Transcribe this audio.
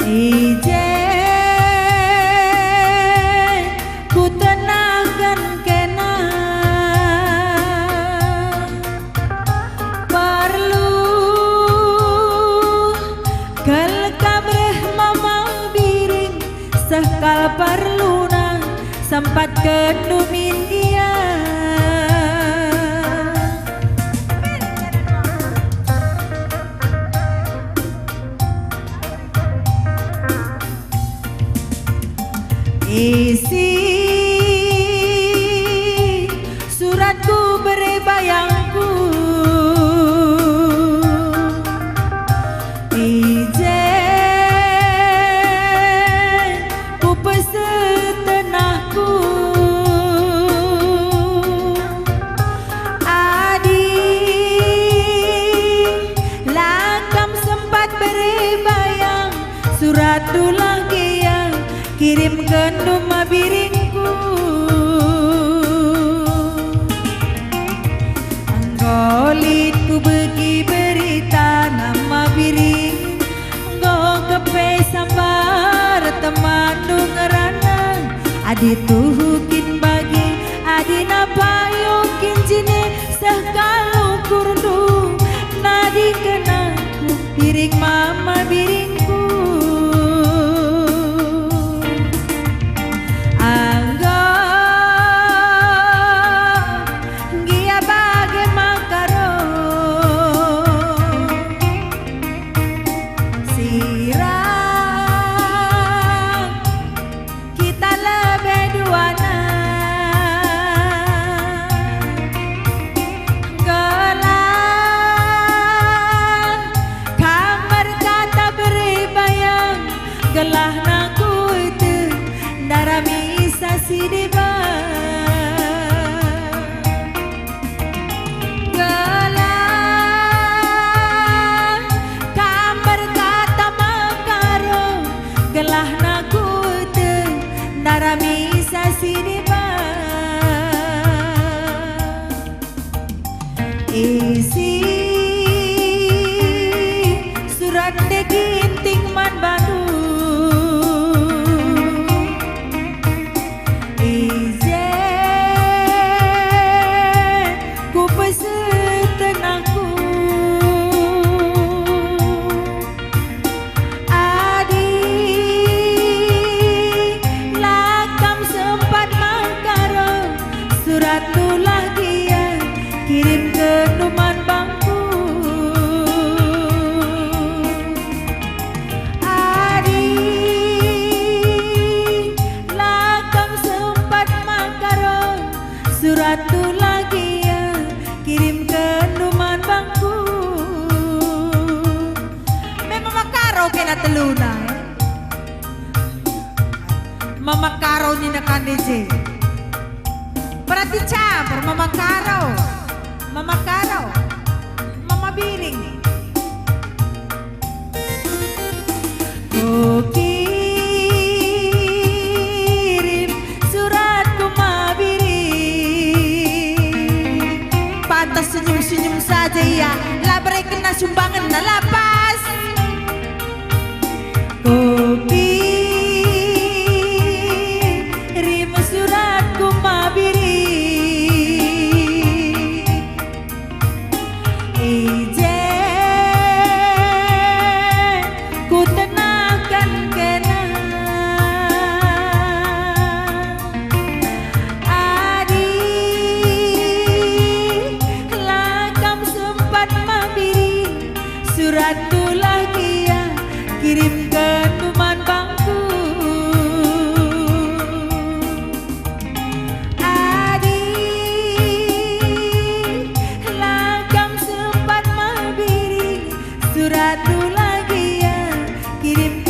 Ijen ku tenangkan kena perlu kel kabreh mama biring sekal perluna sempat kedumin dia isi suratku beri bayangku ijen ku pesetenahku adik lakam sempat beri bayang surat lagi yang kirim ke rumah biringku anggolitku bagi berita nama biring nggo kepe sambar teman dungerana adi tuhukin bagi adi napayukin jine sekalu kurdu nadi kenaku biring mama biringku gelah naku itu naramisasi diba gelah kamar kata makaro gelah naku itu naramisasi diba isi surat deginting man baru suratku lagi ya kirim ke numan bangku adik lakam sempat makaron suratku lagi ya kirim ke numan bangku memang makaro kena teluna mama karo ni nakan DJ berarti campur mama karo mama biring ku kirim suratku mama biring pantas senyum-senyum saja ya lah beri kena sumbangan na lapas ku kirim suratku mama biring ijen ku tenangkan kena adik lakam sempat mabiri suratku lagi ya kirim ke numan bangku suratku lagi ya kirim